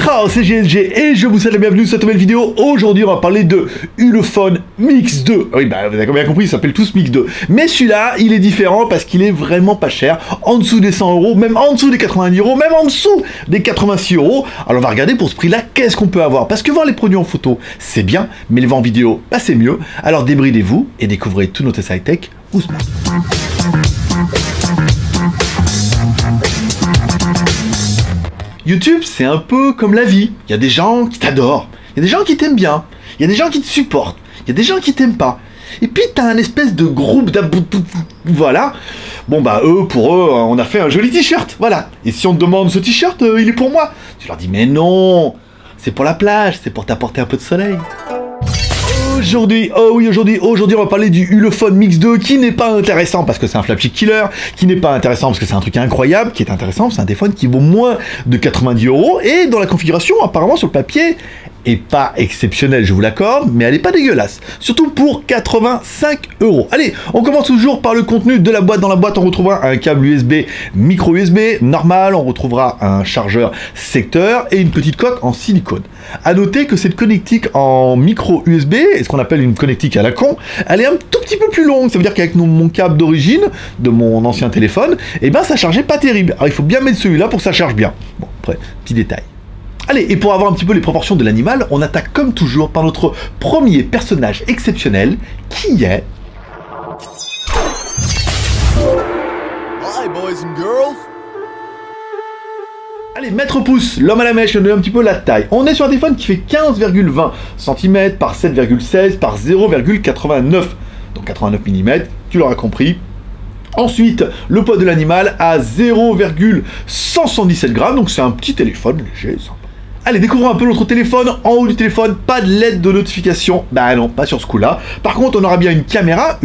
Ciao, c'est GLG et je vous souhaite la bienvenue sur cette nouvelle vidéo. Aujourd'hui, on va parler de Ulefone Mix 2. Oui, bah vous avez bien compris, ils s'appellent tous Mix 2. Mais celui-là, il est différent parce qu'il est vraiment pas cher. En dessous des 100 euros, même en dessous des 90 euros, même en dessous des 86 euros. Alors, on va regarder pour ce prix-là, qu'est-ce qu'on peut avoir. Parce que voir les produits en photo, c'est bien, mais les voir en vidéo, bah, c'est mieux. Alors, débridez-vous et découvrez tous nos tests high-tech Ousmane. YouTube, c'est un peu comme la vie. Il y a des gens qui t'adorent, il y a des gens qui t'aiment bien, il y a des gens qui te supportent, il y a des gens qui t'aiment pas. Et puis t'as un espèce de groupe voilà. Bon bah pour eux, on a fait un joli t-shirt, voilà. Et si on te demande ce t-shirt, il est pour moi. Tu leur dis mais non, c'est pour la plage, c'est pour t'apporter un peu de soleil. Aujourd'hui, aujourd'hui, on va parler du Ulefone Mix 2 qui n'est pas intéressant parce que c'est un flagship killer, qui n'est pas intéressant parce que c'est un truc incroyable, qui est intéressant, c'est un téléphone qui vaut moins de 90 euros et dans la configuration, apparemment sur le papier, est pas exceptionnelle, je vous l'accorde, mais elle est pas dégueulasse. Surtout pour 85 euros. Allez, on commence toujours par le contenu de la boîte. Dans la boîte, on retrouvera un câble USB, micro USB normal, on retrouvera un chargeur secteur et une petite coque en silicone. À noter que cette connectique en micro USB, ce qu'on appelle une connectique à la con, elle est un tout petit peu plus longue. Ça veut dire qu'avec mon câble d'origine, de mon ancien téléphone, eh ben ça chargeait pas terrible. Alors il faut bien mettre celui-là pour que ça charge bien. Bon, après, petit détail. Allez, et pour avoir un petit peu les proportions de l'animal, on attaque comme toujours par notre premier personnage exceptionnel, qui est... Hi boys and girls. Allez, Maître Pouce, l'homme à la mèche, je donne un petit peu la taille. On est sur un téléphone qui fait 15,20 cm par 7,16 par 0,89. Donc 89 mm, tu l'auras compris. Ensuite, le poids de l'animal à 0,177 grammes, donc c'est un petit téléphone léger, sympa. Allez, découvrons un peu notre téléphone. En haut du téléphone, pas de LED de notification. Bah non, pas sur ce coup-là. Par contre, on aura bien une caméra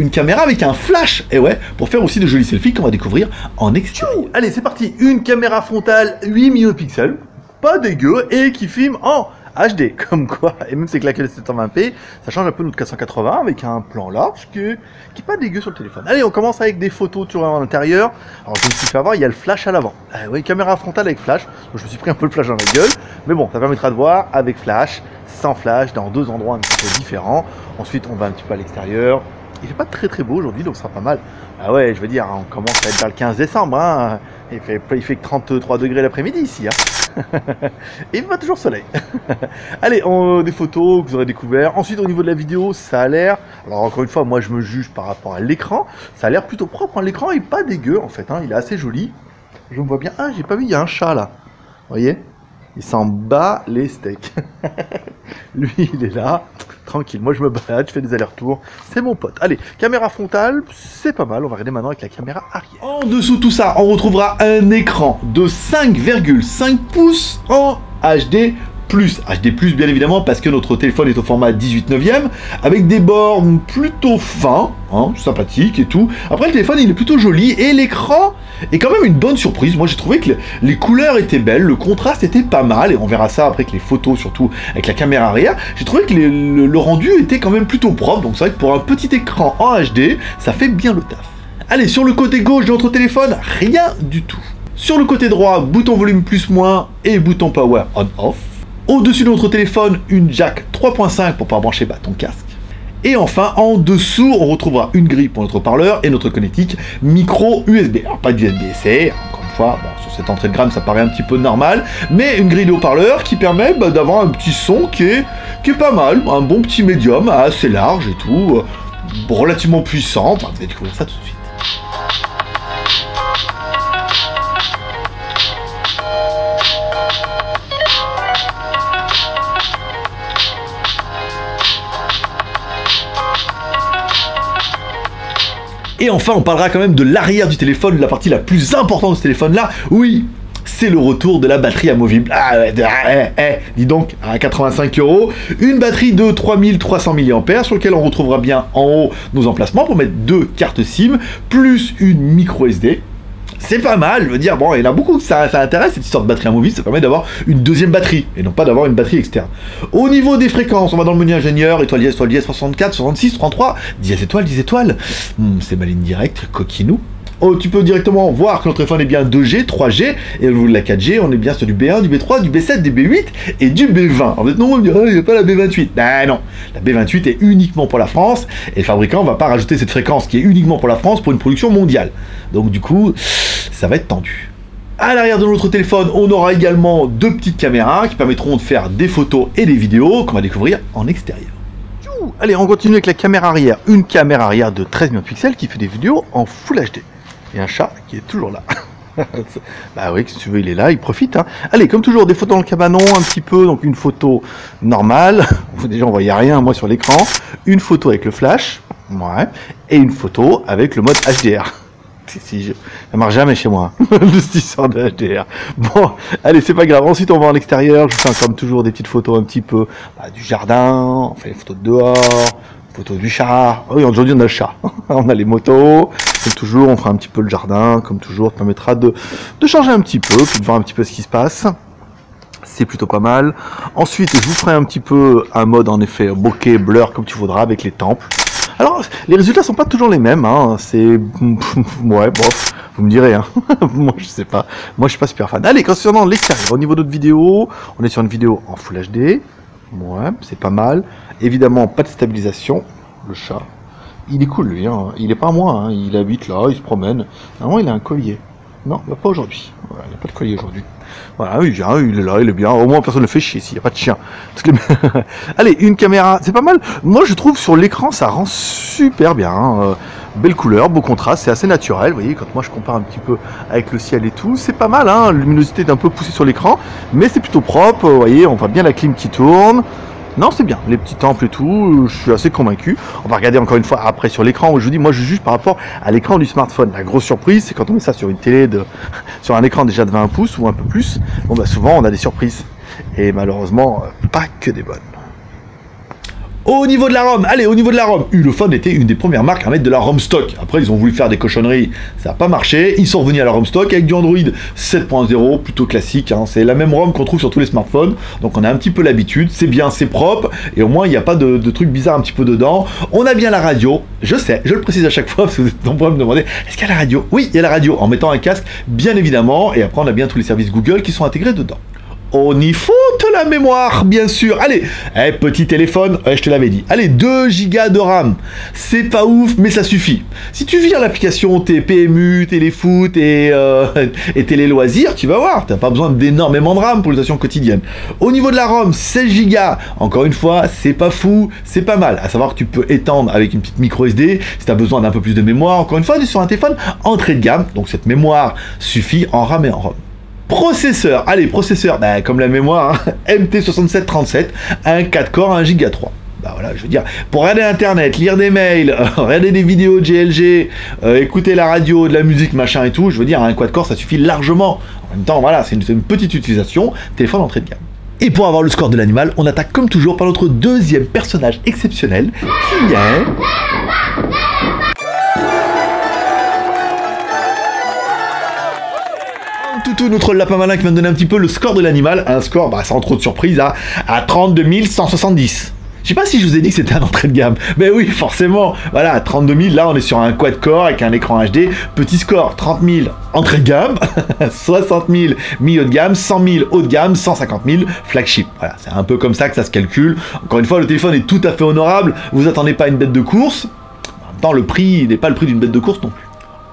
avec un flash. Et ouais, pour faire aussi de jolis selfies qu'on va découvrir en extérieur. Allez, c'est parti. Une caméra frontale 8 millions de pixels. Pas dégueu. Et qui filme en HD, comme quoi, et même c'est que la 720p, ça change un peu notre 480 avec un plan large qui est pas dégueu sur le téléphone. Allez, on commence avec des photos toujours à l'intérieur. Alors je me suis fait avoir, il y a le flash à l'avant. Oui, caméra frontale avec flash, donc je me suis pris un peu le flash dans la gueule, mais bon, ça permettra de voir avec flash, sans flash, dans deux endroits un petit peu différents. Ensuite, on va un petit peu à l'extérieur. Il fait pas très beau aujourd'hui, donc ça sera pas mal. Ah ouais, je veux dire, on commence à être vers le 15 décembre, hein. Il fait que 33 degrés l'après-midi ici, hein. Et il va toujours soleil. Allez, des photos que vous aurez découvert. Ensuite, au niveau de la vidéo, ça a l'air... Alors encore une fois, moi je me juge par rapport à l'écran. Ça a l'air plutôt propre, hein. L'écran est pas dégueu en fait, hein. Il est assez joli. Je me vois bien... Ah, j'ai pas vu, il y a un chat là. Vous voyez? Il s'en bat les steaks. Lui, il est là, tranquille. Moi, je me balade, je fais des allers-retours. C'est mon pote. Allez, caméra frontale, c'est pas mal. On va regarder maintenant avec la caméra arrière. En dessous de tout ça, on retrouvera un écran de 5,5 pouces en HD+. HD+, bien évidemment, parce que notre téléphone est au format 18/9, avec des bords plutôt fins, hein, sympathiques et tout. Après, le téléphone, il est plutôt joli, et l'écran est quand même une bonne surprise. Moi, j'ai trouvé que les couleurs étaient belles, le contraste était pas mal, et on verra ça après que les photos, surtout avec la caméra arrière, j'ai trouvé que le rendu était quand même plutôt propre, donc c'est vrai que pour un petit écran en HD, ça fait bien le taf. Allez, sur le côté gauche de notre téléphone, rien du tout. Sur le côté droit, bouton volume plus-moins et bouton power on-off. Au-dessus de notre téléphone, une jack 3.5 pour pouvoir brancher ton casque. Et enfin, en dessous, on retrouvera une grille pour notre parleur et notre connectique micro USB. Alors pas d'USB-C, encore une fois, bon, sur cette entrée de gamme, ça paraît un petit peu normal, mais une grille de haut-parleur qui permet d'avoir un petit son qui est pas mal, un bon petit médium, assez large et tout, relativement puissant. Enfin, vous allez découvrir ça tout de suite. Et enfin, on parlera quand même de l'arrière du téléphone, la partie la plus importante de ce téléphone-là. Oui, c'est le retour de la batterie amovible. Ah ouais, dis donc, à 85 euros, une batterie de 3300 mAh sur laquelle on retrouvera bien en haut nos emplacements pour mettre 2 cartes SIM, plus une micro SD. C'est pas mal, je veux dire, bon, il y en a beaucoup que ça intéresse, cette histoire de batterie amovible, ça permet d'avoir une deuxième batterie, et non pas d'avoir une batterie externe. Au niveau des fréquences, on va dans le menu ingénieur, étoile dièse 64, 66, 33, dièse étoile, c'est ma ligne directe, coquinou. Oh, tu peux directement voir que notre téléphone est bien 2G, 3G, et au niveau de la 4G, on est bien sur du B1, du B3, du B7, du B8 et du B20. Alors vous êtes nombreux à me dire, il n'y a pas la B28. Ben non, la B28 est uniquement pour la France, et le fabricant ne va pas rajouter cette fréquence qui est uniquement pour la France pour une production mondiale. Donc du coup, ça va être tendu. À l'arrière de notre téléphone, on aura également 2 petites caméras qui permettront de faire des photos et des vidéos qu'on va découvrir en extérieur. Allez, on continue avec la caméra arrière. Une caméra arrière de 13 millions de pixels qui fait des vidéos en Full HD. Et un chat qui est toujours là. Bah oui, si tu veux, il est là, il profite. Hein. Allez, comme toujours, des photos dans le cabanon, un petit peu. Donc une photo normale. Déjà, on voyait rien, moi, sur l'écran. Une photo avec le flash. Ouais. Et une photo avec le mode HDR. Ça marche jamais chez moi, cette histoire de HDR. Bon, allez, c'est pas grave. Ensuite, on va en extérieur. Je fais comme toujours des petites photos un petit peu du jardin. On fait les photos de dehors, photos du chat. Oui, aujourd'hui, on a le chat. On a les motos. Comme toujours, on fera un petit peu le jardin. Comme toujours, ça permettra de changer un petit peu, puis de voir un petit peu ce qui se passe. C'est plutôt pas mal. Ensuite, je vous ferai un petit peu un mode en effet bokeh, blur, comme tu voudras, avec les temples. Alors, les résultats sont pas toujours les mêmes, hein. C'est... ouais, bof, vous me direz, hein. Moi, je sais pas. Moi, je suis pas super fan. Allez, concernant l'extérieur, au niveau de notre vidéo, on est sur une vidéo en Full HD. Ouais, c'est pas mal. Évidemment, pas de stabilisation. Le chat, il est cool, lui, hein. Il est pas à moi, hein. Il habite là, il se promène. Normalement, il a un collier. Non, pas aujourd'hui. Voilà, il n'a pas de collier aujourd'hui. Voilà, il vient, il est là, il est bien. Au moins, personne ne le fait chier s'il n'y a pas de chien. Allez, une caméra, c'est pas mal. Moi, je trouve sur l'écran, ça rend super bien. Hein. Belle couleur, beau contraste, c'est assez naturel. Vous voyez, quand moi je compare un petit peu avec le ciel et tout, c'est pas mal. Hein. La luminosité est un peu poussée sur l'écran, mais c'est plutôt propre. Vous voyez, on voit bien la clim qui tourne. Non, c'est bien, les petits temples et tout, je suis assez convaincu. On va regarder encore une fois après sur l'écran, où je vous dis, moi je juge par rapport à l'écran du smartphone. La grosse surprise, c'est quand on met ça sur une télé, sur un écran déjà de 20 pouces ou un peu plus, bon bah souvent on a des surprises. Et malheureusement, pas que des bonnes. Au niveau de la ROM, allez, au niveau de la ROM, Ulefone était une des premières marques à mettre de la ROM stock. Après, ils ont voulu faire des cochonneries, ça n'a pas marché. Ils sont revenus à la ROM stock avec du Android 7.0, plutôt classique. Hein. C'est la même ROM qu'on trouve sur tous les smartphones, donc on a un petit peu l'habitude. C'est bien, c'est propre, et au moins il n'y a pas de trucs bizarres un petit peu dedans. On a bien la radio, je sais, je le précise à chaque fois parce que vous êtes nombreux à me demander, est-ce qu'il y a la radio? Oui, il y a la radio, en mettant un casque, bien évidemment, et après on a bien tous les services Google qui sont intégrés dedans. On y faut de la mémoire, bien sûr. Allez, petit téléphone, je te l'avais dit. Allez, 2 Go de RAM. C'est pas ouf, mais ça suffit. Si tu vires l'application tes PMU, Téléfoot et Télé Loisirs, tu vas voir, t'as pas besoin d'énormément de RAM pour l'utilisation quotidienne. Au niveau de la ROM, 16 Go. Encore une fois, c'est pas fou, c'est pas mal. À savoir que tu peux étendre avec une petite micro SD si tu as besoin d'un peu plus de mémoire. Encore une fois, tu es sur un téléphone entrée de gamme, donc cette mémoire suffit en RAM et en ROM. Processeur, allez, processeur, bah, comme la mémoire, hein, MT6737, un 4 core, 1 Go 3. Bah voilà, je veux dire, pour regarder internet, lire des mails, regarder des vidéos de GLG, écouter la radio, de la musique, machin et tout, je veux dire, un quad core, ça suffit largement. En même temps, voilà, c'est une petite utilisation, téléphone entrée de gamme. Et pour avoir le score de l'animal, on attaque comme toujours par notre deuxième personnage exceptionnel, qui est... Toutou, notre lapin malin qui vient de donner un petit peu le score de l'animal, un score, bah, sans trop de surprise, à 32 170. Je sais pas si je vous ai dit que c'était un entrée de gamme, mais oui, forcément, voilà, 32 000, là on est sur un quad-core avec un écran HD, petit score, 30 000 entrée de gamme, 60 000 milieu de gamme, 100 000 haut de gamme, 150 000 flagship. Voilà, c'est un peu comme ça que ça se calcule. Encore une fois, le téléphone est tout à fait honorable, vous attendez pas une bête de course, en même temps le prix n'est pas le prix d'une bête de course non plus.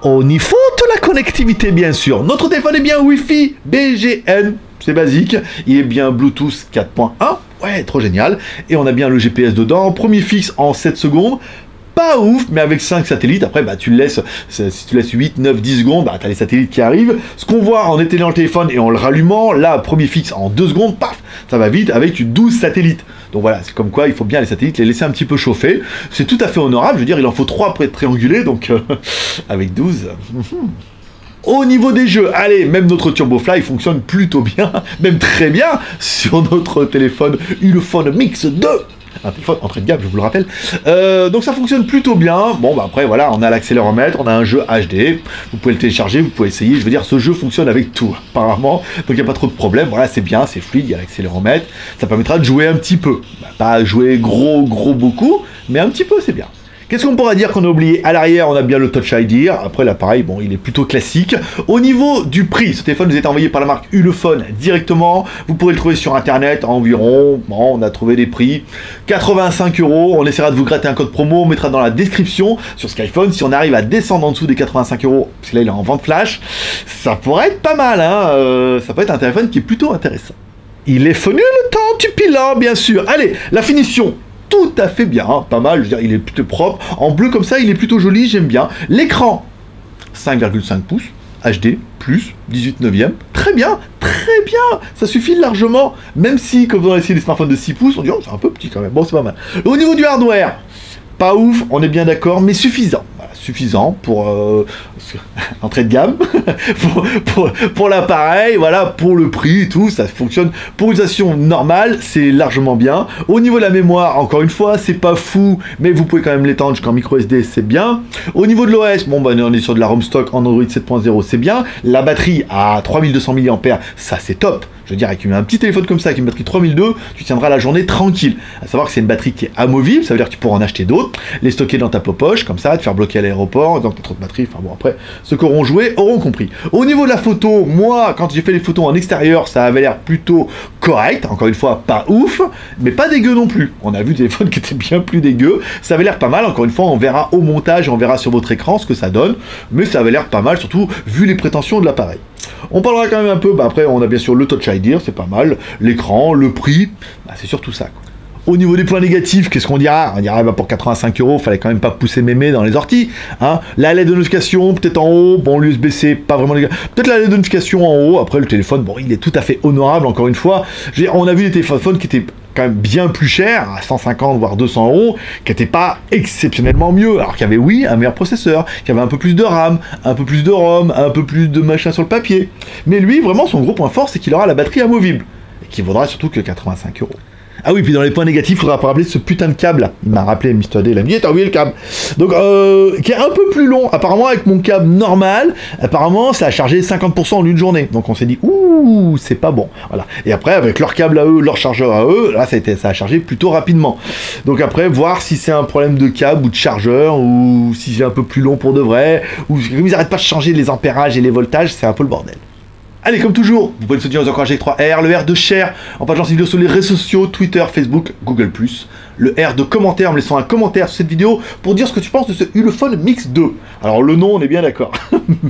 On y faut de la connectivité, bien sûr. Notre téléphone est bien Wi-Fi BGN, c'est basique. Il est bien Bluetooth 4.1, ouais, trop génial. Et on a bien le GPS dedans, premier fixe en 7 secondes. Pas ouf, mais avec 5 satellites, après bah tu le laisses, si tu laisses 8, 9, 10 secondes, bah t'as les satellites qui arrivent. Ce qu'on voit en éteignant le téléphone et en le rallumant, là, premier fixe en 2 secondes, paf, ça va vite avec 12 satellites. Donc voilà, c'est comme quoi il faut bien les satellites les laisser un petit peu chauffer. C'est tout à fait honorable, je veux dire, il en faut 3 pour être triangulé, donc avec 12... Au niveau des jeux, allez, même notre TurboFly fonctionne plutôt bien, même très bien, sur notre téléphone Ulefone Mix 2. Un téléphone entrée de gamme, je vous le rappelle. Donc ça fonctionne plutôt bien. Bon, bah après, voilà, on a l'accéléromètre, on a un jeu HD. Vous pouvez le télécharger, vous pouvez essayer. Je veux dire, ce jeu fonctionne avec tout, apparemment. Donc il n'y a pas trop de problème. Voilà, c'est bien, c'est fluide, il y a l'accéléromètre. Ça permettra de jouer un petit peu. Bah, pas jouer gros beaucoup, mais un petit peu, c'est bien. Qu'est-ce qu'on pourra dire qu'on a oublié? À l'arrière, on a bien le Touch ID. Après, l'appareil, bon, il est plutôt classique. Au niveau du prix, ce téléphone nous est envoyé par la marque Ulefone directement. Vous pourrez le trouver sur Internet environ. Bon, on a trouvé des prix 85 €. On essaiera de vous gratter un code promo. On mettra dans la description sur Skyphone. Si on arrive à descendre en dessous des 85 €, parce que là, il est en vente flash, ça pourrait être pas mal. Hein, ça peut être un téléphone qui est plutôt intéressant. Il est venu le temps du bilan, bien sûr. Allez, la finition. Tout à fait bien, hein, pas mal, je veux dire, il est plutôt propre, en bleu comme ça, il est plutôt joli, j'aime bien. L'écran, 5,5 pouces, HD, plus, 18/9, très bien, ça suffit largement, même si, comme on a essayé les smartphones de 6 pouces, on dit, oh, c'est un peu petit quand même, bon, c'est pas mal. Au niveau du hardware, pas ouf, on est bien d'accord, mais suffisant. Voilà, suffisant pour entrée de gamme, pour l'appareil, voilà, pour le prix et tout, ça fonctionne. Pour utilisation normale, c'est largement bien. Au niveau de la mémoire, encore une fois, c'est pas fou, mais vous pouvez quand même l'étendre jusqu'en micro SD, c'est bien. Au niveau de l'OS, bon, bah, on est sur de la ROM stock en Android 7.0, c'est bien. La batterie à 3200 mAh, ça c'est top. Je veux dire, avec un petit téléphone comme ça, avec une batterie 3002, tu tiendras la journée tranquille. À savoir que c'est une batterie qui est amovible, ça veut dire que tu pourras en acheter d'autres, les stocker dans ta poche, comme ça, te faire bloquer à l'aéroport, donc t'as trop de batterie, enfin bon, après, ceux qui auront joué auront compris. Au niveau de la photo, moi, quand j'ai fait les photos en extérieur, ça avait l'air plutôt correct, encore une fois, pas ouf, mais pas dégueu non plus. On a vu des téléphones qui étaient bien plus dégueux, ça avait l'air pas mal, encore une fois, on verra au montage, on verra sur votre écran ce que ça donne, mais ça avait l'air pas mal, surtout vu les prétentions de l'appareil. On parlera quand même un peu, bah après on a bien sûr le Touch ID, c'est pas mal, l'écran, le prix, bah c'est surtout ça, quoi. Au niveau des points négatifs, qu'est-ce qu'on dira? On dira bah pour 85 €, fallait quand même pas pousser mémé dans les orties. Hein. La LED de notification, peut-être en haut, bon l'USB-C, pas vraiment les gars. Peut-être la LED de notification en haut, après le téléphone, bon il est tout à fait honorable, encore une fois. On a vu des téléphones qui étaient quand même bien plus chers, à 150 voire 200 €, qui n'étaient pas exceptionnellement mieux. Alors qu'il y avait oui un meilleur processeur, qui avait un peu plus de RAM, un peu plus de ROM, un peu plus de machin sur le papier. Mais lui, vraiment son gros point fort, c'est qu'il aura la batterie amovible, et qui vaudra surtout que 85 €. Ah oui, puis dans les points négatifs, il faudra pas rappeler ce putain de câble là. Il m'a rappelé, Mr. D, il a dit, t'as oublié le câble. Donc, qui est un peu plus long. Apparemment, avec mon câble normal, apparemment, ça a chargé 50% en une journée. Donc on s'est dit, ouh, c'est pas bon. Voilà. Et après, avec leur câble à eux, leur chargeur à eux, là, ça a chargé plutôt rapidement. Donc après, voir si c'est un problème de câble ou de chargeur, ou si c'est un peu plus long pour de vrai, ou comme ils arrêtent pas de changer les ampérages et les voltages, c'est un peu le bordel. Allez, comme toujours, vous pouvez nous soutenir aux encourager avec 3R, le R de share en partageant cette vidéo sur les réseaux sociaux, Twitter, Facebook, Google+, le R de commentaire en me laissant un commentaire sur cette vidéo pour dire ce que tu penses de ce Ulefone Mix 2. Alors le nom, on est bien d'accord,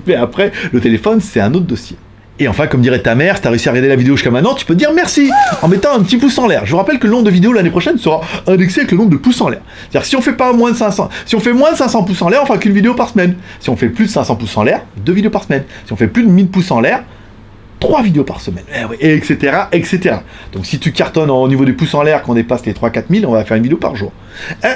mais après, le téléphone, c'est un autre dossier. Et enfin, comme dirait ta mère, si t'as réussi à regarder la vidéo jusqu'à maintenant, tu peux dire merci en mettant un petit pouce en l'air. Je vous rappelle que le nombre de vidéos l'année prochaine sera indexé avec le nombre de pouces en l'air. C'est-à-dire si on fait pas moins de 500, si on fait moins de 500 pouces en l'air, on fera qu'une vidéo par semaine. Si on fait plus de 500 pouces en l'air, 2 vidéos par semaine. Si on fait plus de 1000 pouces en l'air, 3 vidéos par semaine, et etc., etc. Donc si tu cartonnes au niveau des pouces en l'air, qu'on dépasse les 3-4 000, on va faire une vidéo par jour.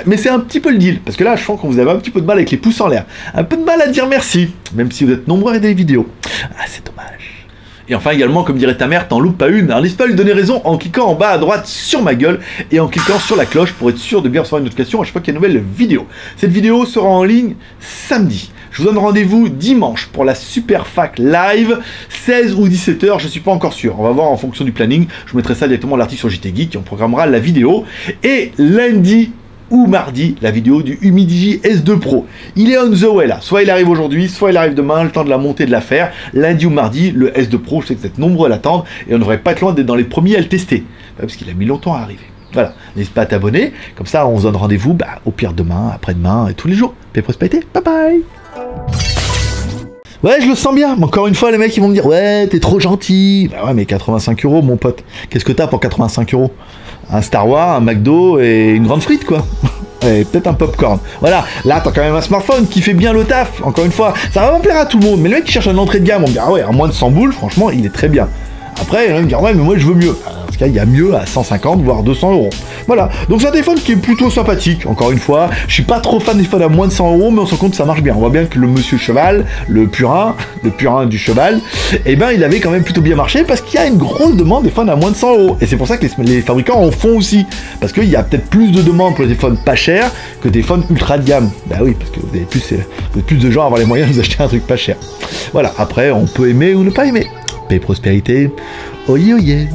Mais c'est un petit peu le deal, parce que là, je sens que vous avez un petit peu de mal avec les pouces en l'air. Un peu de mal à dire merci, même si vous êtes nombreux à regarder les vidéos. Ah, c'est dommage. Et enfin, également, comme dirait ta mère, t'en loupes pas une. Alors n'hésite pas à lui donner raison en cliquant en bas à droite sur ma gueule et en cliquant sur la cloche pour être sûr de bien recevoir une notification à chaque fois qu'il y a une nouvelle vidéo. Cette vidéo sera en ligne samedi. Je vous donne rendez-vous dimanche pour la Super Fac Live, 16 ou 17h, je suis pas encore sûr. On va voir en fonction du planning. Je vous mettrai ça directement dans l'article sur JT Geek et on programmera la vidéo. Et lundi ou mardi, la vidéo du Humidigi S2 Pro. Il est on the way là. Soit il arrive aujourd'hui, soit il arrive demain, le temps de la monter, de la faire. Lundi ou mardi, le S2 Pro, je sais que vous êtes nombreux à l'attendre et on ne devrait pas être loin d'être dans les premiers à le tester. Parce qu'il a mis longtemps à arriver. Voilà, n'hésite pas à t'abonner, comme ça on se donne rendez-vous au pire demain, après-demain et tous les jours. Paix et prospérité, bye bye. Ouais, je le sens bien, mais encore une fois les mecs ils vont me dire ouais t'es trop gentil. Bah ouais mais 85 € mon pote, qu'est-ce que t'as pour 85 €? Un Star Wars, un McDo et une grande frite quoi. Et peut-être un popcorn. Voilà, là t'as quand même un smartphone qui fait bien le taf, encore une fois. Ça va pas plaire à tout le monde, mais le mec qui cherche une entrée de gamme, on me dit ah ouais, à moins de 100 boules, franchement il est très bien. Après, il va me dire ouais mais moi je veux mieux. Dans ce cas, il y a mieux à 150 voire 200 €. Voilà, donc c'est un téléphone qui est plutôt sympathique. Encore une fois, je suis pas trop fan des téléphones à moins de 100 €, mais on se rend compte que ça marche bien. On voit bien que le monsieur cheval, le purin du cheval, eh ben il avait quand même plutôt bien marché parce qu'il y a une grosse demande des téléphones à moins de 100 €. Et c'est pour ça que les fabricants en font aussi. Parce qu'il y a peut-être plus de demandes pour les téléphones pas chers que des téléphones ultra de gamme. Bah oui, parce que vous êtes plus de gens à avoir les moyens de vous acheter un truc pas cher. Voilà, après on peut aimer ou ne pas aimer. Paix et prospérité. Oye oye.